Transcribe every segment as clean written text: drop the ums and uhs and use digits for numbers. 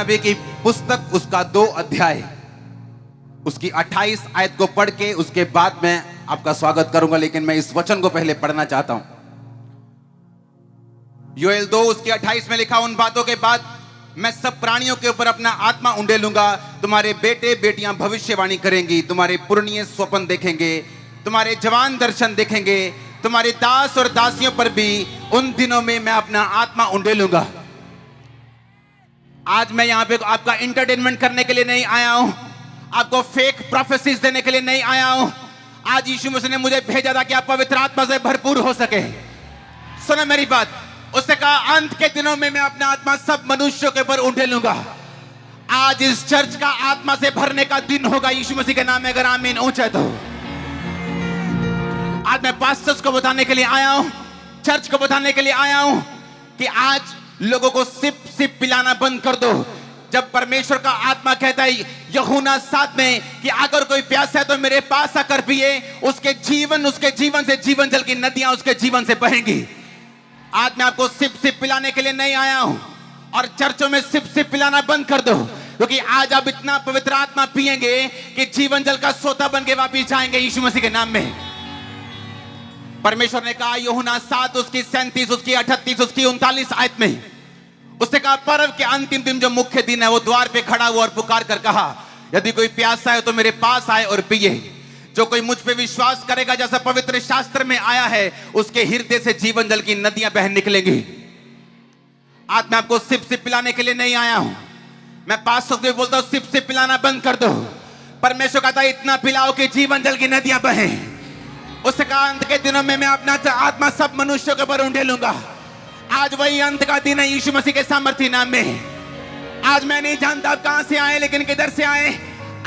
नबी की पुस्तक उसका 2 अध्याय उसकी 28 आयत को पढ़ के उसके बाद मैं आपका स्वागत करूंगा, लेकिन मैं इस वचन को पहले पढ़ना चाहता हूं। योएल 2 उसकी 28 में लिखा, उन बातों के बाद मैं सब प्राणियों के ऊपर अपना आत्मा उंडेलूंगा, तुम्हारे बेटे बेटियां भविष्यवाणी करेंगी, तुम्हारे पुरनिये स्वप्न देखेंगे, तुम्हारे जवान दर्शन देखेंगे, तुम्हारे दास और दासियों पर भी उन दिनों में मैं अपना आत्मा उंडेलूंगा। आज मैं यहां पे आपका एंटरटेनमेंट करने के लिए नहीं आया हूं, आपको फेक प्रोफेसीज देने के लिए नहीं आया हूं। आज यीशु मसीह ने मुझे भेजा था कि आप पवित्र आत्मा से भरपूर हो सके। सुनो मेरी बात, उसने कहा अंत के दिनों में मैं अपना आत्मा सब मनुष्यों के ऊपर उंडेलूंगा। आज इस चर्च का आत्मा से भरने का दिन होगा यीशु मसीह के नाम में, अगर आमीन ऊंचा तो। आज मैं पास्टर्स को बताने के लिए आया हूं, चर्च को बताने के लिए आया हूं कि आज लोगों को सिप सिप पिलाना बंद कर दो। जब परमेश्वर का आत्मा कहता है यूहन्ना 7 में कि अगर कोई प्यासा है तो मेरे पास आकर पिए, उसके जीवन से जीवन जल की नदियां उसके जीवन से बहेंगी। आज मैं आपको सिप सिप पिलाने के लिए नहीं आया हूं, और चर्चों में सिप सिप पिलाना बंद कर दो, क्योंकि आज आप इतना पवित्र आत्मा पिएंगे कि जीवन जल का सोता बन के वापिस जाएंगे यीशु मसीह के नाम में। परमेश्वर ने कहा यूहन्ना 7 उसकी 37 उसकी 38 उसकी 39 आयत में, उसने कहा पर्व के अंतिम दिन जो मुख्य दिन है वो द्वार पे खड़ा हुआ और पुकार कर कहा, यदि कोई प्यासा है तो मेरे पास आए और पिए। जो कोई मुझ पे विश्वास करेगा, जैसा पवित्र शास्त्र में आया है, उसके हृदय से जीवन जल की नदियां बह निकलेंगी। आज मैं आपको सिप सिप पिलाने के लिए नहीं आया हूं, मैं पास्टर को बोलता हूं सिप सिप पिलाना बंद कर दो। परमेश्वर कहता है इतना पिलाओ कि जीवन जल की नदियां बहें। उसने कहा अंत के दिनों में मैं अपना आत्मा सब मनुष्यों के ऊपर उंडेलूंगा। आज वही अंत का दिन है यीशु मसीह के सामर्थ्य नाम में। आज मैं नहीं जानता आप कहां से आए, लेकिन किधर से आए,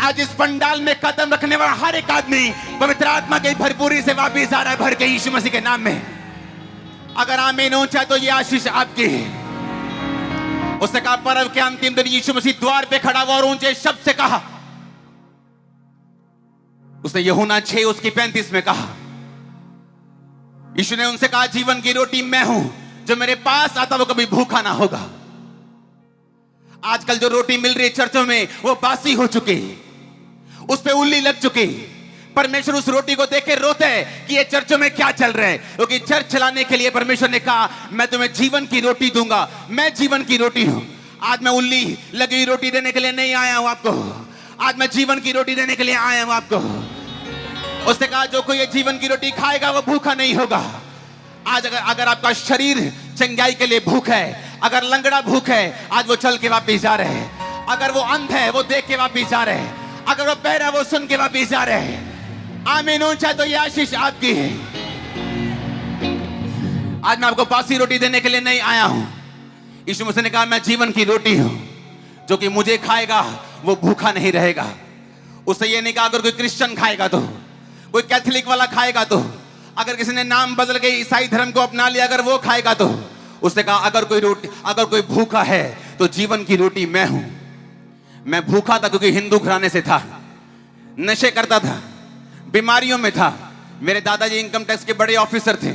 आज इस पंडाल में कदम रखने वाला हर एक आदमी पवित्र आत्मा की भरपूरी से वापिस आ रहा है भर के यीशु मसीह के नाम में। अगर आमीन ऊंचा तो ये आशीष आपकी है। उसने कहा पर्व के अंतिम दिन यीशु मसीह द्वार पे खड़ा हुआ और ऊंचे शब्द से कहा, उसने यूहन्ना 6 उसकी 35 में कहा, यीशु ने उनसे कहा जीवन की रोटी मैं हूं, जो मेरे पास आता वो कभी भूखा ना होगा। आजकल जो रोटी मिल रही है चर्चों में वो बासी हो चुकी, उस पे उल्ली लग चुकी। परमेश्वर उस रोटी को देख के रोते है कि ये चर्चों में क्या चल रहा है, क्योंकि चर्च चलाने के लिए परमेश्वर ने कहा मैं तुम्हें जीवन की रोटी दूंगा, मैं जीवन की रोटी हूं। आज मैं उल्ली लगी रोटी देने के लिए नहीं आया हूं आपको, आज मैं जीवन की रोटी देने के लिए आया हूं आपको। उसने कहा जो कोई ये जीवन की रोटी खाएगा वो भूखा नहीं होगा। आज अगर आपका शरीर चंगाई के लिए भूख है, अगर लंगड़ा भूख है, आज वो चल के वापिस जा रहे हैं। अगर वो अंध है वो देख के वापिस जा रहे हैं। अगर वो बहरा है वो सुन के वापिस जा रहे हैं। आमीन ऊंचा तो ये आशीष आपकी है। आज मैं आपको बासी रोटी देने के लिए नहीं आया हूं। यीशु मसीह ने कहा मैं जीवन की रोटी हूं, जो कि मुझे खाएगा वो भूखा नहीं रहेगा। उससे ये नहीं कहा अगर कोई क्रिश्चियन खाएगा तो, कोई कैथोलिक वाला खाएगा तो, अगर किसी ने नाम बदल के ईसाई धर्म को अपना लिया अगर वो खाएगा तो। उसने कहा अगर कोई भूखा है तो जीवन की रोटी मैं हूं। मैं भूखा था क्योंकि हिंदू घराने से था, नशे करता था, बीमारियों में था। मेरे दादाजी इनकम टैक्स के बड़े ऑफिसर थे,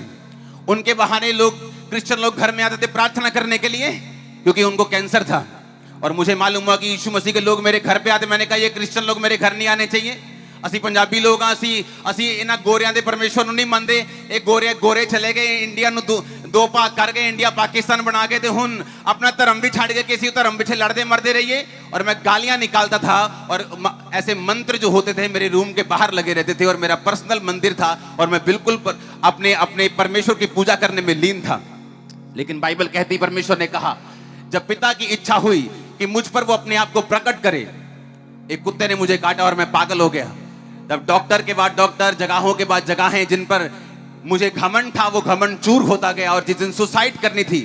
उनके बहाने लोग क्रिश्चियन लोग घर में आते थे प्रार्थना करने के लिए, क्योंकि उनको कैंसर था। और मुझे मालूम हुआ कि यीशु मसीह के लोग मेरे घर पे आते। मैंने कहा ये क्रिश्चियन लोग मेरे घर नहीं आने चाहिए, ਅਸੀਂ ਪੰਜਾਬੀ ਲੋਕ ਆ, ਅਸੀਂ ਇਹਨਾਂ ਗੋਰਿਆਂ ਦੇ ਪਰਮੇਸ਼ਵਰ ਨੂੰ ਨਹੀਂ ਮੰਨਦੇ। ਇਹ ਗੋਰੇ ਚਲੇ ਗਏ ਇੰਡੀਆ ਨੂੰ ਦੋ ਭਾਗ ਕਰ ਗਏ, ਇੰਡੀਆ ਪਾਕਿस्तान बना के, तो ਹੁਣ अपना धर्म भी छाड़ के किसी धर्म पीछे लड़ते मरते रहिए। और मैं गालियां निकालता था, और ऐसे मंत्र जो होते थे मेरे रूम के बाहर लगे रहते थे, और मेरा पर्सनल मंदिर था, और मैं बिल्कुल अपने परमेश्वर की पूजा करने में लीन था। लेकिन बाइबल कहती परमेश्वर ने कहा जब पिता की इच्छा हुई कि मुझ पर वो अपने आप को प्रकट करे, एक कुत्ते ने मुझे काटा और मैं पागल हो गया। तब डॉक्टर के बाद डॉक्टर, जगहों के बाद जगहें, जिन पर मुझे घमंड था वो घमंड चूर होता गया। और जिस दिन सुसाइड करनी थी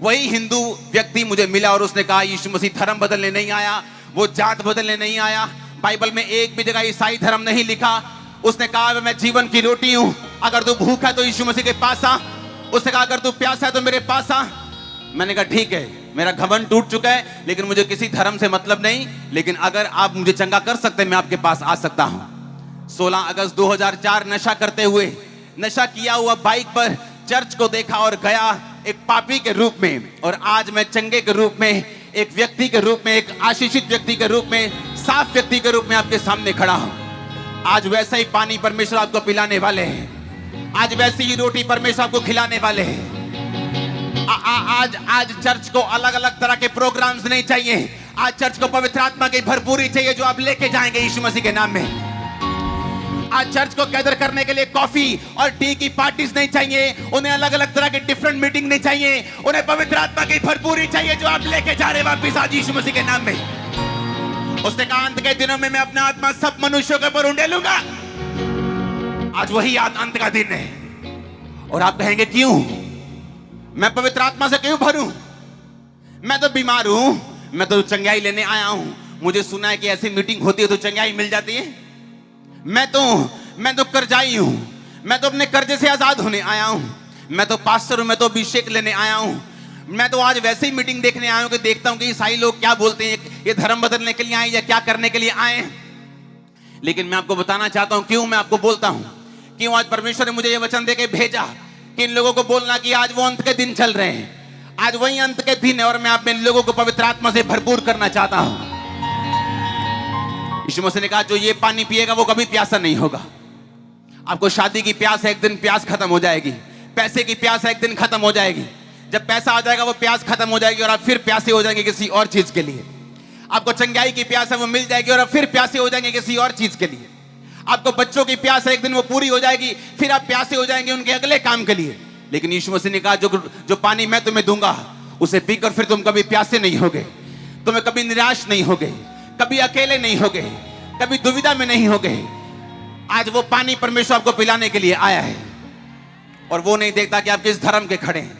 वही हिंदू व्यक्ति मुझे मिला, और उसने कहा यीशु मसीह धर्म बदलने नहीं आया, वो जात बदलने नहीं आया। बाइबल में एक भी जगह ईसाई धर्म नहीं लिखा। उसने कहा मैं जीवन की रोटी हूं, अगर तू भूखा है तो यीशु मसीह के पास आ। उसने कहा अगर तू प्यासा है तो मेरे पास आ। मैंने कहा ठीक है, मेरा घमंड टूट चुका है, लेकिन मुझे किसी धर्म से मतलब नहीं, लेकिन अगर आप मुझे चंगा कर सकते हैं मैं आपके पास आ सकता हूं। 16 अगस्त 2004 नशा करते हुए, नशा किया हुआ बाइक पर चर्च को देखा और गया एक पापी के रूप में, और आज मैं चंगे के रूप में एक व्यक्ति के रूप में, एक आशीषित व्यक्ति के रूप में, साफ व्यक्ति के रूप में आपके सामने खड़ा हूं। आज वैसा ही पानी परमेश्वर आपको पिलाने वाले हैं। आज वैसी ही रोटी परमेश्वर आपको खिलाने वाले हैं। आज चर्च को अलग अलग तरह के प्रोग्राम्स नहीं चाहिए। आज चर्च को पवित्र आत्मा की भरपूरी चाहिए जो आप लेके जाएंगे यीशु मसीह के नाम में। आज चर्च को गैदर करने के लिए कॉफी और टी की पार्टीज नहीं चाहिए। उन्हें अलग अलग तरह के डिफरेंट मीटिंग नहीं चाहिए। उन्हें पवित्र आत्मा की भरपूरी चाहिए जो आप लेके जा रहे हैं वापिस आज यीशु मसीह के नाम में। उसने कहा अंत के दिनों में मैं अपना आत्मा सब मनुष्यों के ऊपर उंडेलूंगा। आज वही अंत का दिन है। और आप कहेंगे क्यों? मैं पवित्र आत्मा से क्यों भरूं? मैं तो बीमार हूं, मैं तो चंगाई लेने आया हूं। मुझे सुना है कि ऐसी मीटिंग होती है तो चंगाई मिल जाती है। मैं तो कर्जाई हूं, मैं तो अपने कर्जे से आजाद होने आया हूं। मैं तो पास्टर हूं, मैं तो अभिषेक लेने आया हूं। मैं तो आज वैसे ही मीटिंग देखने आया हूं कि देखता हूं कि ईसाई लोग क्या बोलते हैं, ये धर्म बदलने के लिए आए या क्या करने के लिए आए। लेकिन मैं आपको बताना चाहता हूं क्यों मैं आपको बोलता हूं, क्यों आज परमेश्वर ने मुझे ये वचन देके भेजा कि इन लोगों को बोलना कि आज वो अंत के दिन चल रहे हैं। आज वही अंत के दिन है और मैं आप इन लोगों को पवित्र आत्मा से भरपूर करना चाहता हूं। यीशु मसीह ने कहा जो ये पानी पिएगा वो कभी प्यासा नहीं होगा। आपको शादी की प्यास है, एक दिन प्यास खत्म हो जाएगी। पैसे की प्यास है, एक दिन खत्म हो जाएगी। जब पैसा आ जाएगा वो प्यास खत्म हो जाएगी और आप फिर प्यासे हो जाएंगे किसी और चीज के लिए। आपको चंगाई की प्यास है, वो मिल जाएगी और आप फिर प्यासे हो जाएंगे किसी और चीज के लिए। आपको बच्चों की प्यास है, एक दिन वो पूरी हो जाएगी, फिर आप प्यासे हो जाएंगे उनके अगले काम के लिए। लेकिन यीशु मसीह ने कहा जो पानी मैं तुम्हें दूंगा उसे पीकर फिर तुम कभी प्यासे नहीं होगे, तुम्हें कभी निराश नहीं होगे, कभी अकेले नहीं होगे, कभी दुविधा में नहीं होगे। आज वो पानी परमेश्वर आपको पिलाने के लिए आया है और वो नहीं देखता कि आप किस धर्म के खड़े हैं,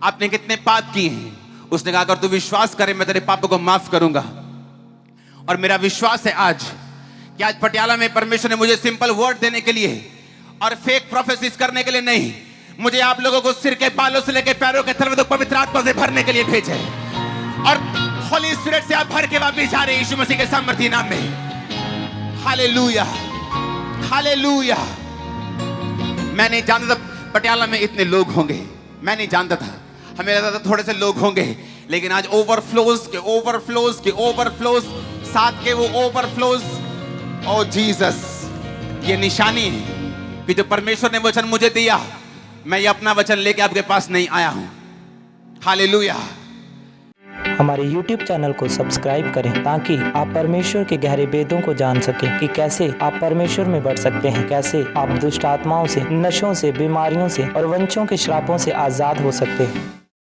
आपने कितने पाप किए हैं। उसने कहा अगर तू विश्वास करे मैं तेरे पापों को माफ करूंगा। और मेरा विश्वास है आज कि आज पटियाला में परमेश्वर ने मुझे सिंपल वर्ड देने के लिए और फेक प्रोफेसीज करने के लिए नहीं, मुझे आप लोगों को सिर के बालों से लेकर पैरों के तलवे तक पवित्र आत्मा से भरने के लिए भेजा है। और होली स्पिरिट से आप भर के वापस जा रहे हैं यीशु मसीह के सामर्थी नाम में। Hallelujah, hallelujah. मैं नहीं जानता था पटियाला में इतने लोग होंगे, मैं नहीं जानता था। हमें लगता था थोड़े से लोग होंगे, लेकिन आज ओवरफ्लोज के ओवरफ्लोज के ओवरफ्लोज, साथ के वो ओवरफ्लोज। ओ जीसस, ये निशानी है कि जो परमेश्वर ने वचन मुझे दिया, मैं ये अपना वचन लेके आपके पास नहीं आया हूं। हालेलुया। हमारे YouTube चैनल को सब्सक्राइब करें ताकि आप परमेश्वर के गहरे भेदों को जान सकें कि कैसे आप परमेश्वर में बढ़ सकते हैं, कैसे आप दुष्ट आत्माओं से, नशों से, बीमारियों से और वंशों के श्रापों से आज़ाद हो सकते हैं।